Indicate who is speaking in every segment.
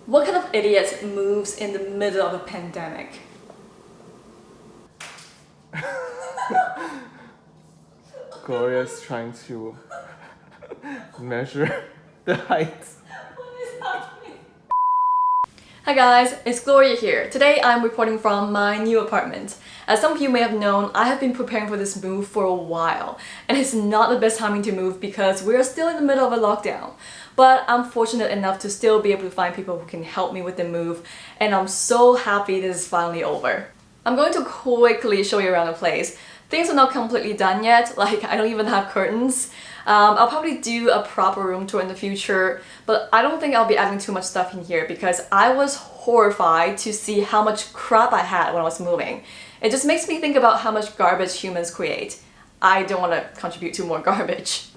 Speaker 1: What kind of idiot moves in the middle of a pandemic?
Speaker 2: Gloria's trying to measure the height.
Speaker 1: What is happening? Hi guys, it's Gloria here. Today I'm reporting from my new apartment. As some of you may have known, I have been preparing for this move for a while, and it's not the best timing to move because we're still in the middle of a lockdown. But I'm fortunate enough to still be able to find people who can help me with the move, and I'm so happy this is finally over. I'm going to quickly show you around the place. Things are not completely done yet, like I don't even have curtains. I'll probably do a proper room tour in the future, but I don't think I'll be adding too much stuff in here because I was horrified to see how much crap I had when I was moving. It just makes me think about how much garbage humans create. I don't want to contribute to more garbage.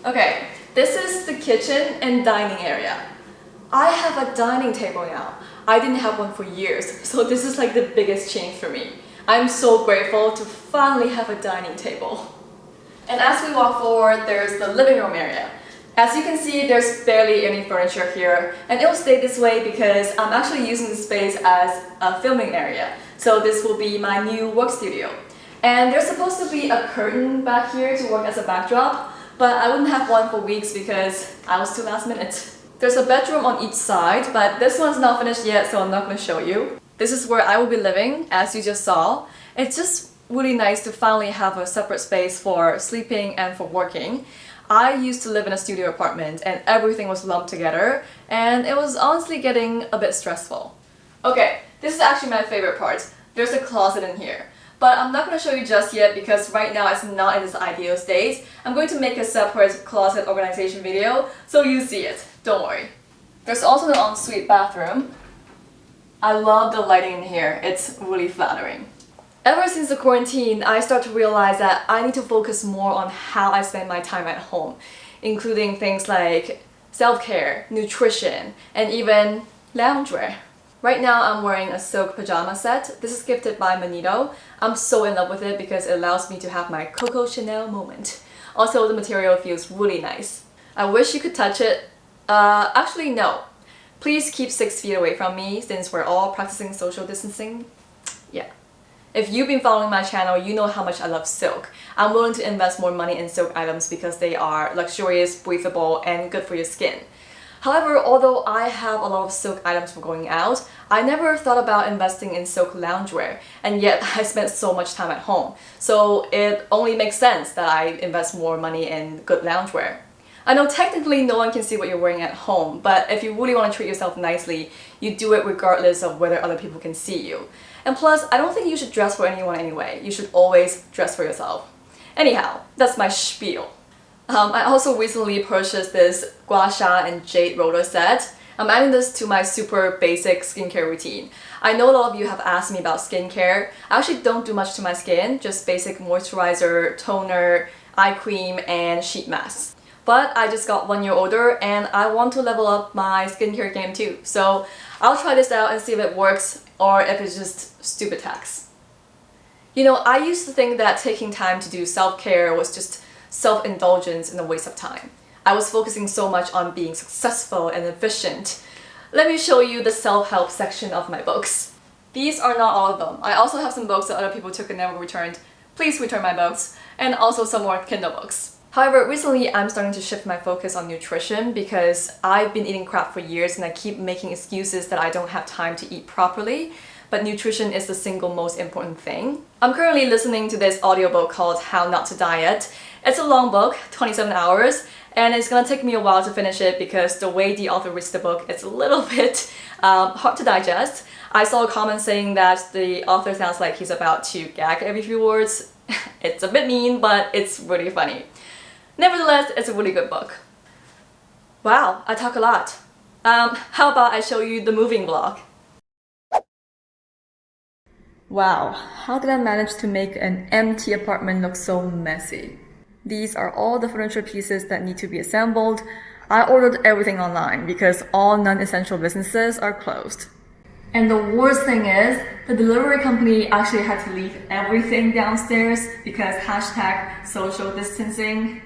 Speaker 1: Okay, this is the kitchen and dining area. I have a dining table now. I didn't have one for years, so this is like the biggest change for me. I'm so grateful to finally have a dining table. And as we walk forward, there's the living room area. As you can see, there's barely any furniture here, and it'll stay this way because I'm actually using the space as a filming area. So this will be my new work studio. And there's supposed to be a curtain back here to work as a backdrop, but I wouldn't have one for weeks because I was too last minute. There's a bedroom on each side, but this one's not finished yet, so I'm not going to show you. This is where I will be living, as you just saw. It's just really nice to finally have a separate space for sleeping and for working. I used to live in a studio apartment and everything was lumped together, and it was honestly getting a bit stressful. Okay, this is actually my favorite part. There's a closet in here. But I'm not going to show you just yet because right now it's not in its ideal state. I'm going to make a separate closet organization video so you see it. Don't worry. There's also the ensuite bathroom. I love the lighting in here. It's really flattering. Ever since the quarantine, I started to realize that I need to focus more on how I spend my time at home, including things like self-care, nutrition, and even loungewear. Right now I'm wearing a silk pajama set. This is gifted by Manito. I'm so in love with it because it allows me to have my Coco Chanel moment. Also, the material feels really nice. I wish you could touch it. Actually no. Please keep 6 feet away from me since we're all practicing social distancing. Yeah. If you've been following my channel, you know how much I love silk. I'm willing to invest more money in silk items because they are luxurious, breathable, and good for your skin. However, although I have a lot of silk items for going out, I never thought about investing in silk loungewear, and yet I spent so much time at home. So it only makes sense that I invest more money in good loungewear. I know technically no one can see what you're wearing at home, but if you really want to treat yourself nicely, you do it regardless of whether other people can see you. And plus, I don't think you should dress for anyone anyway. You should always dress for yourself. Anyhow, that's my spiel. I also recently purchased this gua sha and jade roller set. I'm adding this to my super basic skincare routine. I know a lot of you have asked me about skincare. I actually don't do much to my skin, just basic moisturizer, toner, eye cream, and sheet masks. But I just got 1 year older and I want to level up my skincare game too. So I'll try this out and see if it works or if it's just stupid tax. You know, I used to think that taking time to do self-care was just self-indulgence and a waste of time. I was focusing so much on being successful and efficient. Let me show you the self-help section of my books. These are not all of them. I also have some books that other people took and never returned. Please return my books. And also some more Kindle books. However, recently I'm starting to shift my focus on nutrition because I've been eating crap for years and I keep making excuses that I don't have time to eat properly. But nutrition is the single most important thing. I'm currently listening to this audiobook called How Not to Diet. It's a long book, 27 hours, and it's gonna take me a while to finish it because the way the author reads the book is a little bit hard to digest. I saw a comment saying that the author sounds like he's about to gag every few words. It's a bit mean, but it's really funny. Nevertheless, it's a really good book. Wow, I talk a lot. How about I show you the moving vlog? Wow, how did I manage to make an empty apartment look so messy? These are all the furniture pieces that need to be assembled. I ordered everything online because all non-essential businesses are closed. And the worst thing is, the delivery company actually had to leave everything downstairs because hashtag social distancing.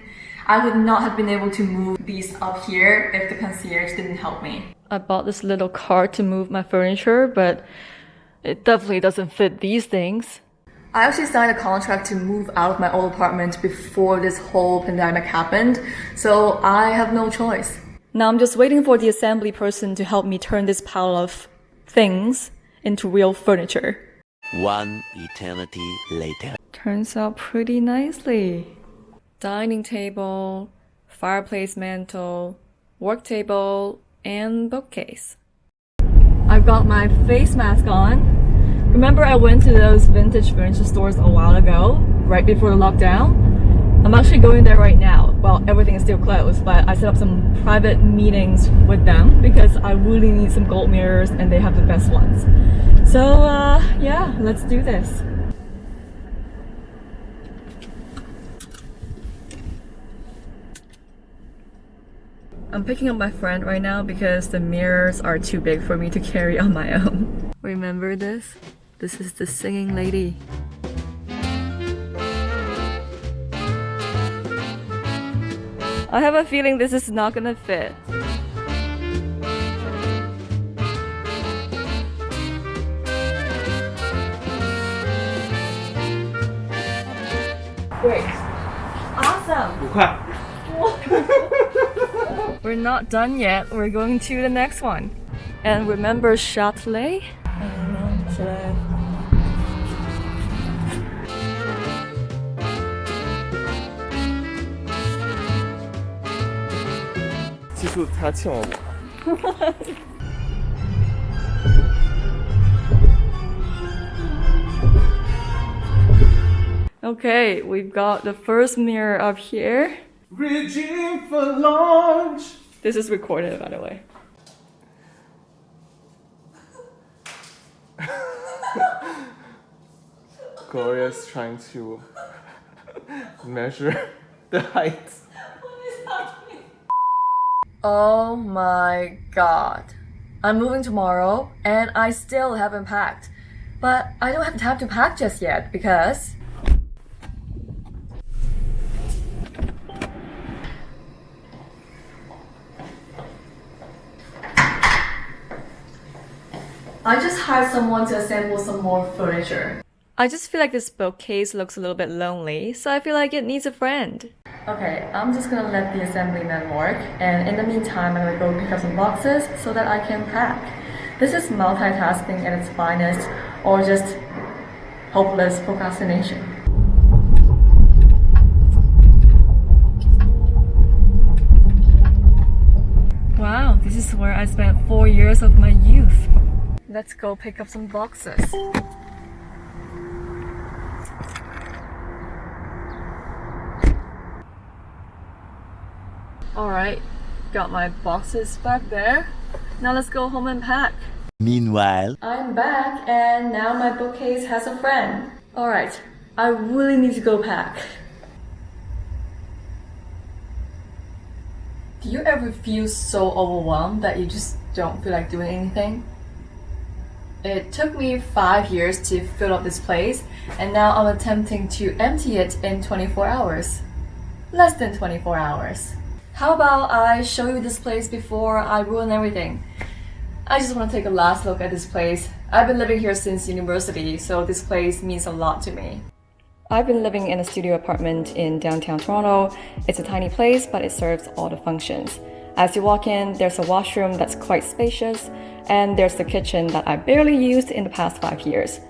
Speaker 1: I would not have been able to move these up here if the concierge didn't help me. I bought this little cart to move my furniture, but it definitely doesn't fit these things. I actually signed a contract to move out of my old apartment before this whole pandemic happened, so I have no choice. Now I'm just waiting for the assembly person to help me turn this pile of things into real furniture.
Speaker 3: One eternity later.
Speaker 1: Turns out pretty nicely. Dining table, fireplace mantle, work table, and bookcase. I've got my face mask on. Remember I went to those vintage furniture stores a while ago, right before the lockdown? I'm actually going there right now. Well, everything is still closed, but I set up some private meetings with them because I really need some gold mirrors and they have the best ones. So yeah, let's do this. I'm picking up my friend right now because the mirrors are too big for me to carry on my own. Remember this? This is the singing lady. I have a feeling this is not gonna fit. Great. Awesome.
Speaker 2: 5块。
Speaker 1: We're not done yet. We're going to the next one. And remember Châtelet? Châtelet.
Speaker 2: 记住他欠我。
Speaker 1: Okay, we've got the first mirror up here.
Speaker 2: Reaching for launch.
Speaker 1: This is recorded, by the way.
Speaker 2: Gloria's trying to measure the height.
Speaker 1: Oh my god. I'm moving tomorrow and I still haven't packed. But I don't have time to pack just yet because I just hired someone to assemble some more furniture. I just feel like this bookcase looks a little bit lonely, so I feel like it needs a friend. Okay, I'm just gonna let the assembly man work, and in the meantime, I'm gonna go pick up some boxes so that I can pack. This is multitasking at its finest, or just hopeless procrastination. Wow, this is where I spent 4 years of my youth. Let's go pick up some boxes. Alright, got my boxes back there. Now let's go home and pack.
Speaker 3: Meanwhile,
Speaker 1: I'm back and now my bookcase has a friend. Alright, I really need to go pack. Do you ever feel so overwhelmed that you just don't feel like doing anything? It took me 5 years to fill up this place, and now I'm attempting to empty it in 24 hours. Less than 24 hours. How about I show you this place before I ruin everything? I just want to take a last look at this place. I've been living here since university, so this place means a lot to me. I've been living in a studio apartment in downtown Toronto. It's a tiny place, but it serves all the functions. As you walk in, there's a washroom that's quite spacious, and there's the kitchen that I barely used in the past 5 years.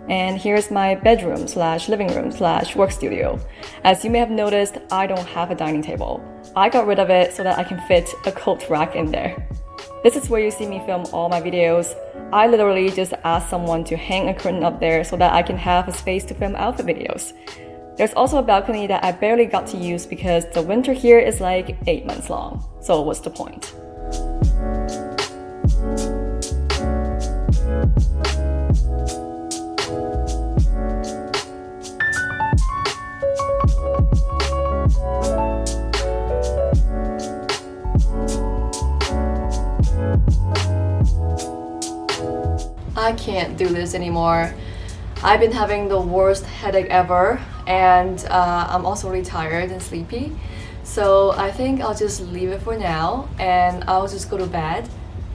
Speaker 1: And here's my bedroom / living room / work studio. As you may have noticed, I don't have a dining table. I got rid of it so that I can fit a coat rack in there. This is where you see me film all my videos. I literally just asked someone to hang a curtain up there so that I can have a space to film outfit videos. There's also a balcony that I barely got to use because the winter here is like 8 months long. So what's the point? I can't do this anymore. I've been having the worst headache ever, and I'm also really tired and sleepy. So I think I'll just leave it for now, and I'll just go to bed.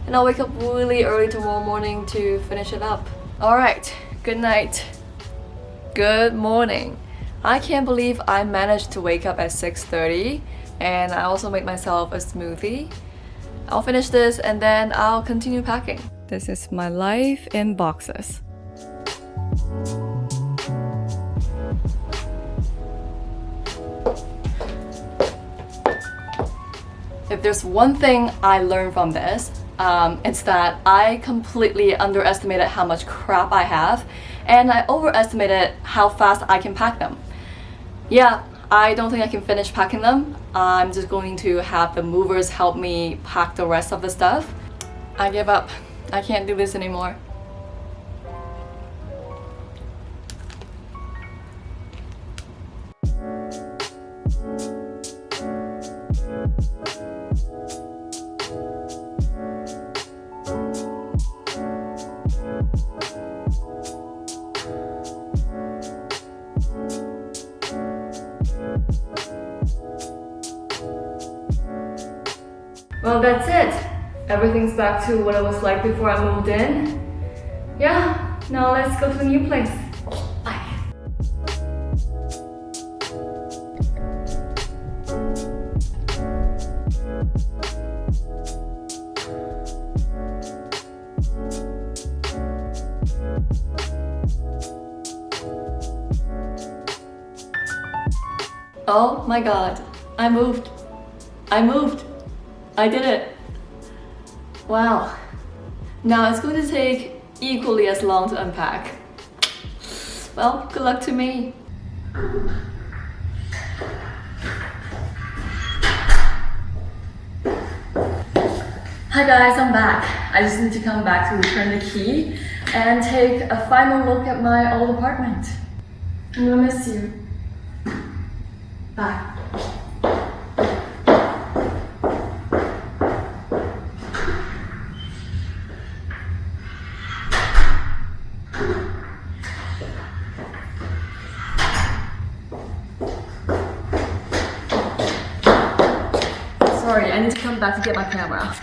Speaker 1: and I'll wake up really early tomorrow morning to finish it up. Alright, good night. Good morning. I can't believe I managed to wake up at 6:30 and I also made myself a smoothie. I'll finish this and then I'll continue packing. This is my life in boxes. If there's one thing I learned from this, it's that I completely underestimated how much crap I have, and I overestimated how fast I can pack them. Yeah, I don't think I can finish packing them. I'm just going to have the movers help me pack the rest of the stuff. I give up. I can't do this anymore. Well, that's it. Everything's back to what it was like before I moved in. Yeah, now let's go to the new place. Bye. Oh my god, I moved. I did it. Wow. Now it's going to take equally as long to unpack. Well, good luck to me. Hi guys, I'm back. I just need to come back to return the key and take a final look at my old apartment. I'm gonna miss you. Bye. Sorry, I need to come back to get my camera.